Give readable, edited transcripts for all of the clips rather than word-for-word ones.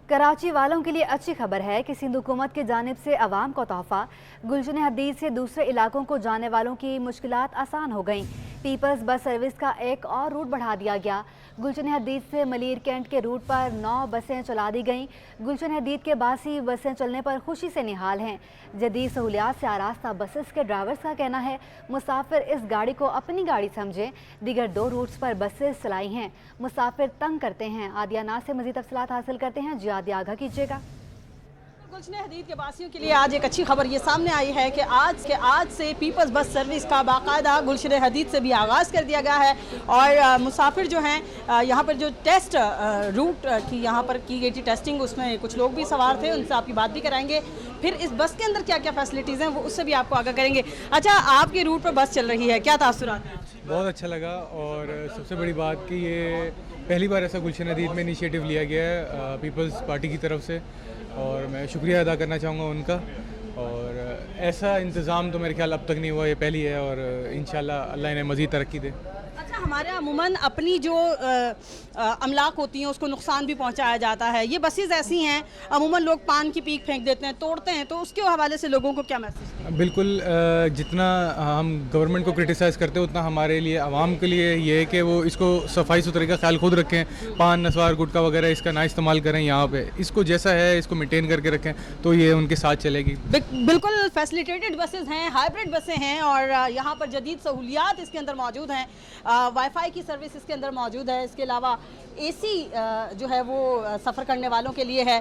कराची वालों के लिए अच्छी खबर है कि सिंध हुकूमत की जानिब से अवाम को तोहफा। गुलशन हदीद से दूसरे इलाकों को जाने वालों की मुश्किलात आसान हो गईं। पीपल्स बस सर्विस का एक और रूट बढ़ा दिया गया। गुलशन हदीद से मलीर कैंट के रूट पर 9 बसें चला दी गईं। गुलशन हदीद के 82 बसें चलने पर खुशी से निहाल हैं। जदीद सहूलियात से आरास्ता बसेस के ड्राइवर्स का कहना है मुसाफिर इस गाड़ी को अपनी गाड़ी समझें। दीगर 2 रूट्स पर बसेस चलाई हैं। मुसाफिर तंग करते हैं। आदियाना से मज़ीद तफसीलात हासिल करते हैं। जी आदिया आगाह कीजिएगा। गुलशन हदीद के वासियों के लिए आज एक अच्छी खबर ये सामने आई है कि आज से पीपल्स बस सर्विस का बाकायदा गुलशन हदीद से भी आगाज़ कर दिया गया है। और मुसाफिर जो हैं यहाँ पर जो टेस्ट रूट की यहाँ पर की गई थी टेस्टिंग, उसमें कुछ लोग भी सवार थे, उनसे आपकी बात भी कराएंगे। फिर इस बस के अंदर क्या क्या फैसिलिटीज़ हैं वो उससे भी आपको आगाह करेंगे। अच्छा, आपके रूट पर बस चल रही है, क्या तासुरात हैं? बहुत अच्छा लगा और सबसे बड़ी बात कि ये पहली बार ऐसा गुलशन हदीद में इनिशिएटिव लिया गया है पीपल्स पार्टी की तरफ से, और मैं शुक्रिया अदा करना चाहूँगा उनका। और ऐसा इंतज़ाम तो मेरे ख्याल अब तक नहीं हुआ, ये पहली है और इंशाल्लाह अल्लाह इन्हें मज़ीद तरक्की दे। अच्छा, हमारे अमूमन अपनी जो अमलाक होती हैं उसको नुकसान भी पहुंचाया जाता है। ये बसेस ऐसी हैं, अमूमन लोग पान की पीक फेंक देते हैं, तोड़ते हैं, तो उसके हवाले से लोगों को क्या मैसेज? बिल्कुल, जितना हम गवर्नमेंट को क्रिटिसाइज़ करते हैं उतना हमारे लिए आवाम के लिए ये है कि वो इसको सफाई सुथरे का ख्याल खुद रखें। पान, नस्वार, गुटखा वगैरह इसका ना इस्तेमाल करें यहाँ पे। इसको जैसा है इसको मेंटेन करके रखें तो ये उनके साथ चलेगी। बिल्कुल फैसिलिटेटेड बसेस हैं, हाइब्रिड बसें हैं और यहाँ पर जदीद सहूलियात इसके अंदर मौजूद हैं। वाईफाई की सर्विस इसके अंदर मौजूद है। इसके अलावा एसी जो है वो सफ़र करने वालों के लिए है।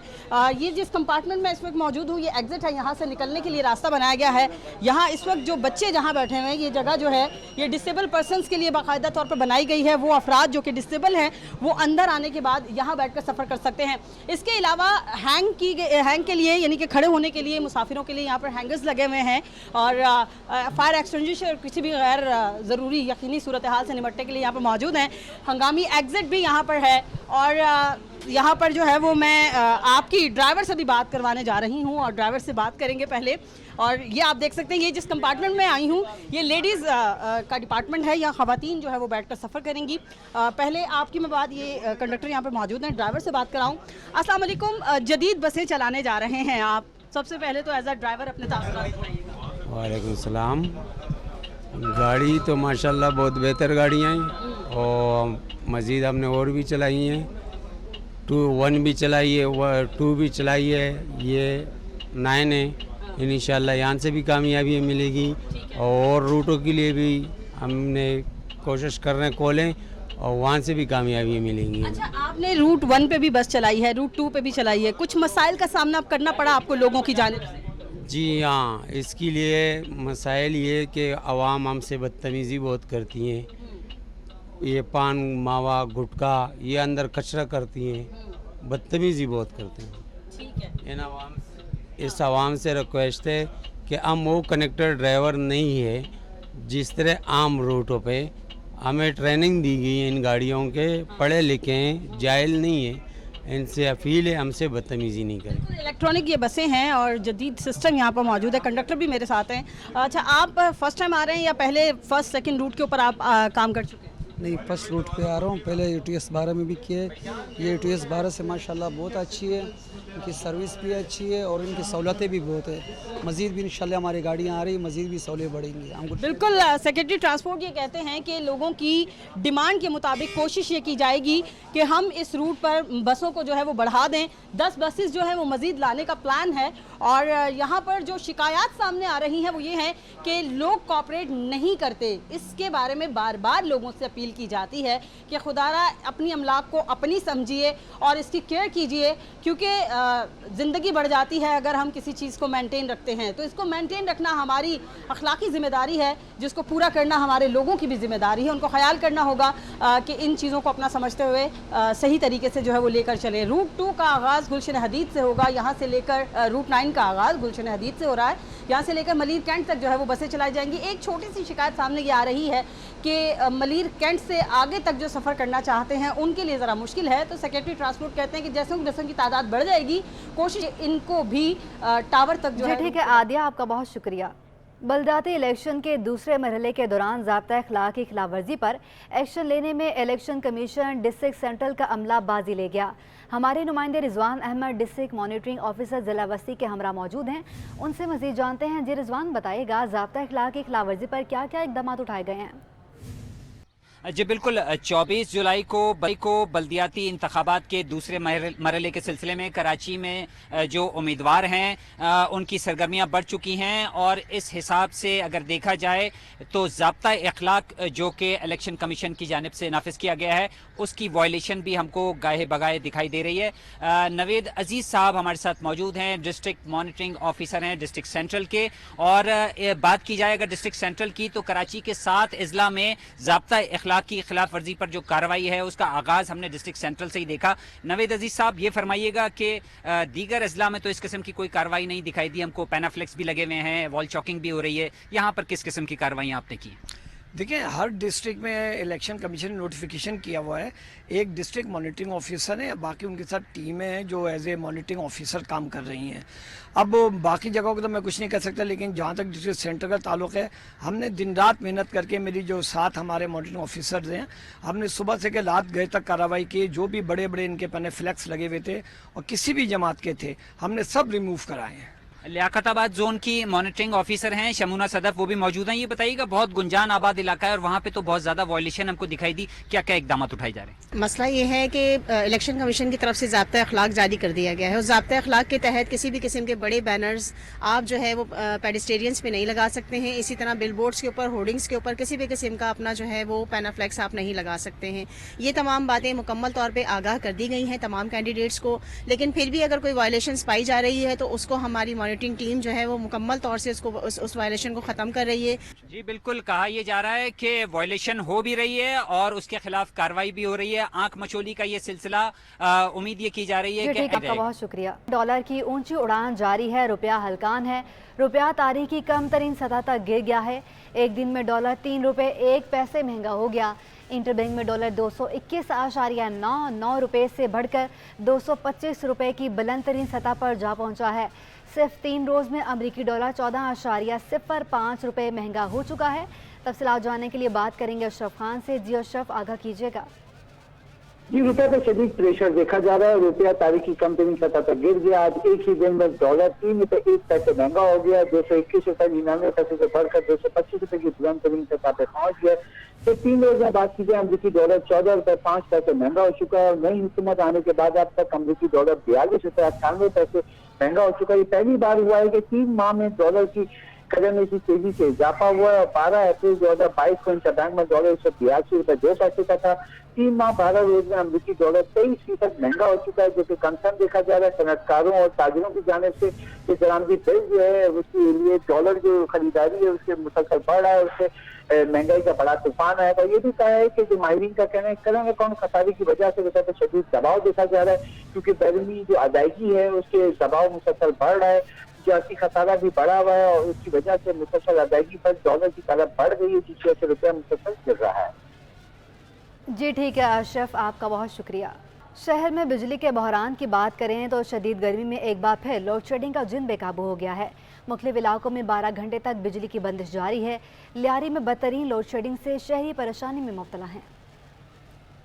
ये जिस कंपार्टमेंट में इस वक्त मौजूद हूँ, ये एग्ज़िट है, यहाँ से निकलने के लिए रास्ता बनाया गया है। यहाँ इस वक्त जो बच्चे जहाँ बैठे हुए हैं, ये जगह जो है ये डिसेबल पर्सनस के लिए बाकायदा तौर पर बनाई गई है। वो अफराद जो कि डिसेबल हैं वो अंदर आने के बाद यहाँ बैठ कर सफ़र कर सकते हैं। इसके अलावा हैंग के लिए यानी कि खड़े होने के लिए मुसाफिरों के लिए यहाँ पर हैंगर्स लगे हुए हैं और फायर एक्सटिंग्विशर किसी भी गैर ज़रूरी यकीनी सूरत हाल से निपटने के लिए यहाँ पर मौजूद हैं। हंगामी एग्ज़िट भी यहाँ पर है और यहाँ पर जो है वो मैं आपकी ड्राइवर से भी बात करवाने जा रही हूँ और ड्राइवर से बात करेंगे पहले। और ये आप देख सकते हैं, ये जिस कंपार्टमेंट में आई हूँ ये लेडीज़ का डिपार्टमेंट है। यहाँ ख़वातीन जो है वो बैठकर सफ़र करेंगी। पहले आपकी मैं बात, ये कंडक्टर यहाँ पर मौजूद हैं, ड्राइवर से बात कराऊँ। अस्सलाम वालेकुम, जदीद बसें चलाने जा रहे हैं आप, सबसे पहले तो एज अ ड्राइवर अपने तासुरात बताइएगा। वालेकुम सलाम। गाड़ी तो माशाल्लाह बहुत बेहतर गाड़ियाँ हैं और मज़ीद हमने और भी चलाई हैं। 1 भी चलाई है, 2 भी चलाई है, ये 9 है। इंशाल्लाह यहाँ से भी कामयाबी मिलेगी और रूटों के लिए भी हमने कोशिश कर रहे हैं खोलें और वहाँ से भी कामयाबी मिलेंगी। अच्छा, आपने रूट 1 पे भी बस चलाई है, रूट 2 पे भी चलाई है, कुछ मसाइल का सामना करना पड़ा आपको लोगों की जानिब से? जी हाँ, इसके लिए मसाइल ये कि आवाम हमसे बदतमीज़ी बहुत करती हैं। ये पान, मावा, गुटखा ये अंदर कचरा करती हैं, बदतमीज़ी बहुत करते हैं। ठीक है, इस आवाम से रिक्वेस्ट है कि हम वो कनेक्टर ड्राइवर नहीं है जिस तरह आम रूटों पे हमें ट्रेनिंग दी गई है। इन गाड़ियों के पढ़े लिखे हैं, जाहिल नहीं है। इनसे अपील है हमसे बदतमीज़ी नहीं करें। इलेक्ट्रॉनिक ये बसें हैं और जदीद सिस्टम यहाँ पर मौजूद है। कंडक्टर भी मेरे साथ हैं। अच्छा, आप फर्स्ट टाइम आ रहे हैं या पहले फर्स्ट सेकंड रूट के ऊपर आप काम कर चुके हैं? नहीं, फर्स्ट रूट पे आ रहा हूँ। पहले UTS 12 में भी किए। ये UTS 12 से माशाल्लाह बहुत अच्छी है, इनकी सर्विस भी अच्छी है और इनकी सहूलतें भी बहुत है। मज़ीद भी इंशाल्लाह हमारी गाड़ियाँ आ रही, मज़ीद भी सहूलियत बढ़ेंगी हमको। बिल्कुल, सेक्रेटरी ट्रांसपोर्ट ये कहते हैं कि लोगों की डिमांड के मुताबिक कोशिश ये की जाएगी कि हम इस रूट पर बसों को जो है वो बढ़ा दें। 10 बसेस जो है वो मज़ीद लाने का प्लान है। और यहाँ पर जो शिकायत सामने आ रही हैं वो ये हैं कि लोग कोऑपरेट नहीं करते। इसके बारे में बार बार लोगों से अपील की जाती है कि खुदारा अपनी अमलाक को अपनी समझिए और इसकी केयर कीजिए, क्योंकि ज़िंदगी बढ़ जाती है अगर हम किसी चीज़ को मेंटेन रखते हैं। तो इसको मेंटेन रखना हमारी अखलाकी ज़िम्मेदारी है, जिसको पूरा करना हमारे लोगों की भी ज़िम्मेदारी है। उनको ख्याल करना होगा कि इन चीज़ों को अपना समझते हुए सही तरीके से जो है वो लेकर चले। रूट 2 का आगाज़ गुलशन हदीद से होगा। यहाँ से लेकर रूट 9 का आगाज़ गुलशन हदीद से हो रहा है। यहाँ से लेकर मलीर कैंट तक जो है वो बसें चलाई जाएंगी। एक छोटी सी शिकायत सामने ये आ रही है कि मलीर कैंट से आगे तक जो सफ़र करना चाहते हैं उनके लिए ज़रा मुश्किल है। तो सेक्रेटरी ट्रांसपोर्ट कहते हैं कि जैसे बसों की तादाद बढ़ जाएगी, कोशिश इनको भी टावर तक जो है। ठीक है आदिया, आपका बहुत शुक्रिया। बलदाती इलेक्शन के दूसरे मरहले के दौरान ज़ाब्ता अखलाक की खिलाफ वर्जी पर एक्शन लेने में इलेक्शन कमीशन डिस्ट्रिक्ट सेंट्रल का अमला बाजी ले गया। हमारे नुमाइंदे Rizwan Ahmad district monitoring officer जिला वस्ती के हमरा मौजूद हैं, उनसे मजीद जानते हैं। जी रिजवान, बताइएगा ज़ाब्ता अखलाक की खिलाफ वर्जी पर क्या क्या इकदाम उठाए गए हैं? जी बिल्कुल, 24 जुलाई को बल्दियाती इंतखाबात के दूसरे मरहले के सिलसिले में कराची में जो उम्मीदवार हैं उनकी सरगर्मियां बढ़ चुकी हैं और इस हिसाब से अगर देखा जाए तो ज़ाब्ता अखलाक जो कि इलेक्शन कमीशन की जानिब से नाफिज किया गया है उसकी वायलेशन भी हमको गाहे बगाए दिखाई दे रही है। नवेद अजीज़ साहब हमारे साथ मौजूद हैं, डिस्ट्रिक्ट मॉनिटरिंग ऑफिसर हैं डिस्ट्रिक्ट सेंट्रल के। और बात की जाए अगर डिस्ट्रिक्ट सेंट्रल की तो कराची के 7 अजला में ज़ाब्ता अखलाक की खिलाफ वर्जी पर जो कार्रवाई है उसका आगाज हमने डिस्ट्रिक्ट सेंट्रल से ही देखा। नवेद अजीज साहब, ये फरमाइएगा कि दीगर अजला में तो इस किस्म की कोई कार्रवाई नहीं दिखाई दी, हमको पैनाफ्लेक्स भी लगे हुए हैं, वॉल चॉकिंग भी हो रही है, यहाँ पर किस किस्म की कार्रवाई आपने की? देखिए, हर डिस्ट्रिक्ट में इलेक्शन कमीशन ने नोटिफिकेशन किया हुआ है, एक डिस्ट्रिक्ट मॉनिटरिंग ऑफिसर है, बाकी उनके साथ टीमें हैं जो एज ए मॉनिटरिंग ऑफिसर काम कर रही हैं। अब बाकी जगहों को तो मैं कुछ नहीं कह सकता, लेकिन जहाँ तक डिस्ट्रिक्ट सेंटर का ताल्लुक है, हमने दिन रात मेहनत करके, मेरी जो साथ हमारे मॉनिटरिंग ऑफिसर्स हैं, हमने सुबह से के रात गए तक कार्रवाई की। जो भी बड़े बड़े इनके पन्ने फ्लैक्स लगे हुए थे और किसी भी जमात के थे, हमने सब रिमूव कराए हैं। लियाकताबाद जोन की मॉनिटरिंग ऑफिसर हैं शमूना सदफ, वो भी मौजूद हैं। ये बताइएगा, बहुत गुंजान आबाद इलाका है और वहाँ पे तो बहुत ज़्यादा वायलेशन हमको दिखाई दी, क्या क्या इकदाम उठाए जा रहे हैं? मसला ये है कि इलेक्शन कमीशन की तरफ से ज़ाब्ता अखलाक जारी कर दिया गया है और ज़ाब्ता अखलाक के तहत किसी भी किस्म के बड़े बैनर्स आप जो है वो पेडिस्टेरियंस पे नहीं लगा सकते हैं। इसी तरह बिल बोर्ड्स के ऊपर, होर्डिंग्स के ऊपर किसी भी किस्म का अपना जो है वो पैनाफ्लेक्स आप नहीं लगा सकते हैं। ये तमाम बातें मुकम्मल तौर पर आगाह कर दी गई हैं तमाम कैंडिडेट्स को, लेकिन फिर भी अगर कोई वायलेशन पाई जा रही है तो उसको हमारी मॉनिटरिंग टीम जो है वो मुकम्मल तौर से उसको उस वायलेशन को ख़त्म कर रही है। जी बिल्कुल, कहा यह जा रहा है कि वायलेशन हो भी रही है और उसके खिलाफ कार्रवाई भी हो रही है। आंख मचोली का ये सिलसिला उम्मीद ये की जा रही है कि आपका बहुत शुक्रिया। डॉलर की ऊंची उड़ान जारी है, रुपया हलकान है। रुपया तारीख की कम तरीन सतह तक गिर गया है। एक दिन में डॉलर 3 रुपये 1 पैसे महंगा हो गया। इंटरबैंक में डॉलर 221.99 रुपये से बढ़कर 225 रुपये की बुलंद तरीन सतह पर जा पहुंचा है। सिर्फ 3 रोज़ में अमरीकी डॉलर 14.05 रुपये महंगा हो चुका है। तफसीलात जानने के लिए बात करेंगे अशरफ खान से। जी अशरफ, आगाह कीजिएगा। जी, रुपये पर शदीद प्रेशर देखा जा रहा है। रुपया तारीखी कम तरीन सतह तक गिर गया। आज एक ही दिन में डॉलर 3 रुपये 1 पैसे महंगा हो गया। 221.99 पैसे से बढ़कर 225 रुपये की बुलंद तरीन सतह पर पहुंच गया। तो 3 रोज में बात कीजिए, अमरीकी डॉलर 14 रुपये 5 पैसे महंगा हो चुका है और नई हुकूमत आने के बाद अब तक अमरीकी डॉलर 42 रुपये 98 पैसे महंगा हो चुका है। ये पहली बार हुआ है कि 3 माह में डॉलर की कदर में इसी तेजी से इजाफा हुआ है। 12 अप्रैल 2022 को इंटरबैंक में डॉलर 182 रुपये 2 पैसे का था। 3 माह 12 रोज में अमरीकी डॉलर 23% महंगा हो चुका है, जो कि कंसर्न देखा जा रहा है सनतकारों और ताजिरों की जानिब से। इस दौरान भी बिल जो है उसके लिए डॉलर जो खरीदारी है उसके मुसलसल बढ़ रहा है, उससे महंगाई का बड़ा तूफान आएगा। ये भी कहा है कि जो माहिरीन का कहना है करंट अकाउंट खसारे की वजह से रुपये पर शदीद दबाव देखा जा रहा है, क्योंकि बैरूनी जो अदायगी है उसके दबाव मुसलसल बढ़ रहा है। सियासी खसारा भी बढ़ा हुआ है और उसकी वजह से मुसलसल अदायगी पर डॉलर की तलब बढ़ गई है, जिसकी वजह से रुपया मुसलसल गिर रहा है। जी ठीक है अशरफ, आपका बहुत शुक्रिया। शहर में बिजली के बहरान की बात करें तो शदीद गर्मी में एक बार फिर लोड शेडिंग का जिन बेकाबू हो गया है। मुख्तलिफ इलाकों में 12 घंटे तक बिजली की बंदिश जारी है। लियारी में बदतरीन लोड शेडिंग से शहरी परेशानी में मुब्तला हैं।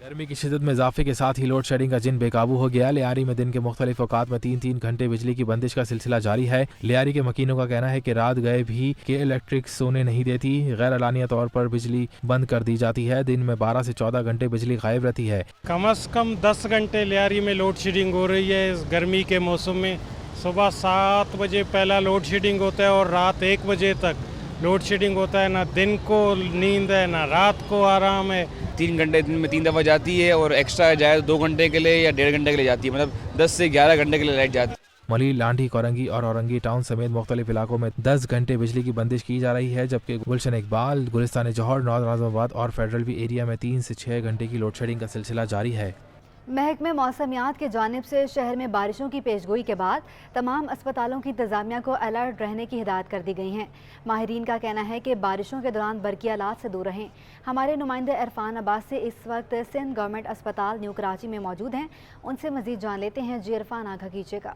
गर्मी की शिद्दत में इजाफे के साथ ही लोड शेडिंग का जिन बेकाबू हो गया। लियारी में दिन के मुख्तलिफ औकात में 3-3 घंटे बिजली की बंदिश का सिलसिला जारी है। लियारी के मकीनों का कहना है कि रात गए भी के इलेक्ट्रिक सोने नहीं देती, गैर अलानिया तौर पर बिजली बंद कर दी जाती है। दिन में 12 से 14 घंटे बिजली गायब रहती है। कम से कम 10 घंटे लियारी में लोड शेडिंग हो रही है इस गर्मी के मौसम में। सुबह 7 बजे पहला लोड शेडिंग होता है और रात 1 बजे तक लोड शेडिंग होता है। ना दिन को नींद है ना रात को आराम है। 3 घंटे दिन में 3 दफ़ा जाती है और एक्स्ट्रा जाए तो 2 घंटे के लिए या 1.5 घंटे के लिए जाती है, मतलब 10 से 11 घंटे के लिए लाइट जाती है। मली, लांढी, कोरंगी और औरंगी टाउन समेत मुख्तलिफ इलाकों में 10 घंटे बिजली की बंदिश की जा रही है, जबकि गुलशन इकबाल, गुलिस्तान जौहर, नॉर्थ आज़माबाद और फेडरल भी एरिया में 3 से 6 घंटे की लोड शेडिंग का सिलसिला जारी है। महकमे मौसमियात की जानिब से शहर में बारिशों की पेशगोई के बाद तमाम अस्पतालों की इंतजामिया को अलर्ट रहने की हिदायत कर दी गई हैं। माहिरीन का कहना है कि बारिशों के दौरान बरकी हालात से दूर रहें। हमारे नुमाइंदे इरफान अब्बास से इस वक्त सिंध गवर्नमेंट अस्पताल न्यू कराची में मौजूद हैं, उनसे मजीद जान लेते हैं। जी इरफान, आगाह कीजिएगा।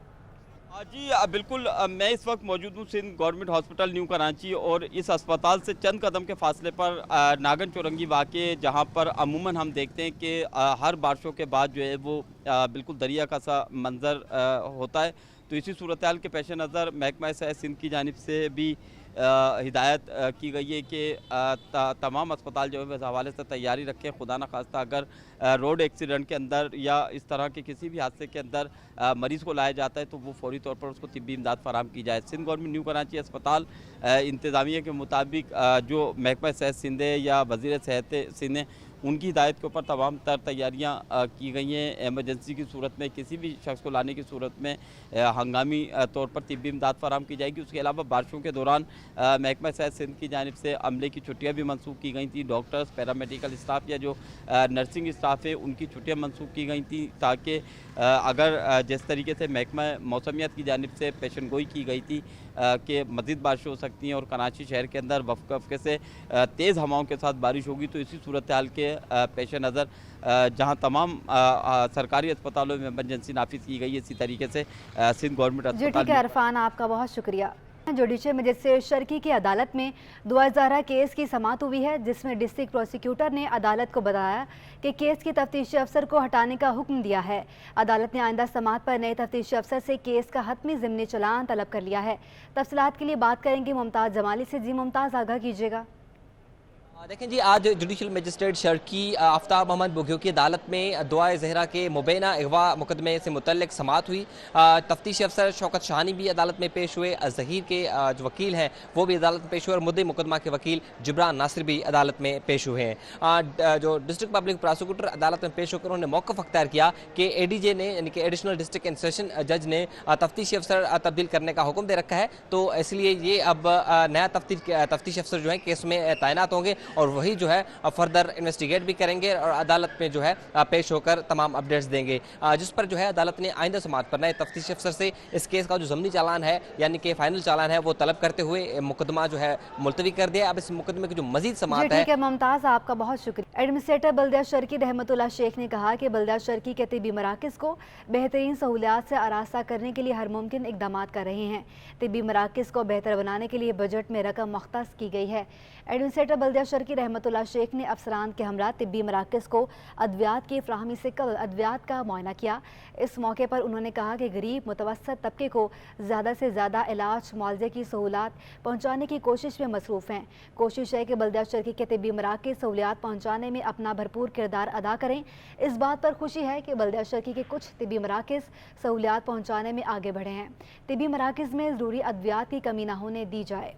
جی بالکل میں اس وقت موجود ہوں Sindh government hospital new Karachi اور اس اسپتال سے چند قدم کے فاصلے پر ناگن چورنگی واقع جہاں پر عموماً ہم دیکھتے ہیں کہ ہر بارشوں کے بعد جو ہے وہ بالکل دریا کا سا منظر ہوتا ہے. تو اسی صورتحال کے پیش نظر محکمہ صحت سندھ کی جانب سے بھی ہدایت کی گئی ہے کہ تمام اسپتال جو ہے اس حوالے سے تیاری رکھیں. خدا نخواستہ اگر روڈ ایکسیڈنٹ کے اندر یا اس طرح کے کسی بھی حادثے کے اندر مریض کو لایا جاتا ہے تو وہ فوری طور پر اس کو طبی امداد فراہم کی جائے. سندھ گورنمنٹ نیو کراچی اسپتال انتظامیہ کے مطابق جو محکمہ صحت سندھ ہے یا وزیر صحت سندھ ہے ان کی ہدایت کے اوپر تمام تر تیاریاں کی گئی ہیں. ایمرجنسی کی صورت میں کسی بھی شخص کو لانے کی صورت میں ہنگامی طور پر طبی امداد فراہم کی جائے گی. اس کے علاوہ بارشوں کے دوران محکمہ صحت سندھ کی جانب سے عملے کی چھٹیاں بھی منسوخ کی گئی تھیں. ڈاکٹرز، پیرامیڈیکل اسٹاف یا جو نرسنگ اسٹاف ہے ان کی چھٹیاں منسوخ کی گئی تھیں تاکہ اگر جس طریقے سے محکمہ موسمیات کی جانب سے پیشن گوئی کی گئی تھی کہ مزید بارشیں ہو سکتی ہیں اور کراچی شہر کے اندر وفقے سے تیز ہواؤں کے ساتھ بارش ہوگی، تو اسی صورتحال کے پیش نظر جہاں تمام سرکاری اسپتالوں میں ایمرجنسی نافذ کی گئی ہے اسی طریقے سے سندھ گورنمنٹ جی اسپتال ٹھیک ہے عرفان، آپ کا بہت شکریہ. جوڈیشل مجسٹریٹ شرکی کی عدالت میں دوازدارہ کیس کی سماعت ہوئی ہے جس میں ڈسٹرکٹ پروسیکیوٹر نے عدالت کو بتایا کہ کیس کی تفتیشی افسر کو ہٹانے کا حکم دیا ہے. عدالت نے آئندہ سماعت پر نئے تفتیشی افسر سے کیس کا حتمی ضمنی چلان طلب کر لیا ہے. تفصیلات کے لیے بات کریں گے ممتاز جمالی سے. جی ممتاز، آگاہ کیجیے گا. دیکھیں جی، آج جوڈیشل مجسٹریٹ شرکی آفتاب محمد بگیو کی عدالت میں دعائے زہرا کے مبینہ اغوا مقدمے سے متعلق سماعت ہوئی. تفتیشی افسر شوکت شاہانی بھی عدالت میں پیش ہوئے. ظہیر کے جو وکیل ہیں وہ بھی عدالت میں پیش ہوئے اور مدعی مقدمہ کے وکیل جبران ناصر بھی عدالت میں پیش ہوئے ہیں. جو ڈسٹرکٹ پبلک پراسیکیوٹر عدالت میں پیش ہو کر انہوں نے موقف اختیار کیا کہ اے ڈی جے نے یعنی کہ ایڈیشنل ڈسٹرکٹ اینڈ سیشن جج نے تفتیشی افسر تبدیل کرنے کا حکم دے رکھا ہے، تو اس لیے یہ اب نیا تفتیشی افسر جو ہیں کیس میں تعینات ہوں گے اور وہی جو ہے فردر انویسٹیگیٹ بھی کریں گے اور عدالت میں جو ہے پیش ہو کر تمام اپڈیٹس دیں گے، جس پر جو ہے عدالت نے آئندہ سماعت پر نئے تفتیشی افسر سے اس کیس کا جو ضمنی چالان ہے یعنی کہ فائنل چالان ہے وہ طلب کرتے ہوئے مقدمہ جو ہے ملتوی کر دیا. اب اس مقدمے کی جو مزید سماعت ہے. ٹھیک ہے ممتاز، آپ کا بہت شکریہ. ایڈمنسٹریٹر بلدیہ شرکی رحمت اللہ شیخ نے کہا کہ بلدیہ شرکی کے طبی مراکز کو بہترین سہولیات سے آراستہ کرنے کے لیے ہر ممکن اقدامات کر رہے ہیں. طبی مراکز کو بہتر بنانے کے لیے بجٹ میں رقم مختص کی گئی ہے. ایڈمنسٹریٹر بلدیہ شرکی رحمت اللہ شیخ نے افسران کے ہمراہ طبی مراکز کو ادویات کی فراہمی سے قبل ادویات کا معائنہ کیا. اس موقع پر انہوں نے کہا کہ غریب متوسط طبقے کو زیادہ سے زیادہ علاج معالجے کی سہولات پہنچانے کی کوشش میں مصروف ہیں. کوشش ہے کہ بلدیہ شرکی کے طبی مراکز سہولیات پہنچانے میں اپنا بھرپور کردار ادا کریں. اس بات پر خوشی ہے کہ بلدیہ شرکی کے کچھ طبی مراکز سہولیات پہنچانے میں آگے بڑھے ہیں. طبی مراکز میں ضروری ادویات کی کمی نہ ہونے دی جائے.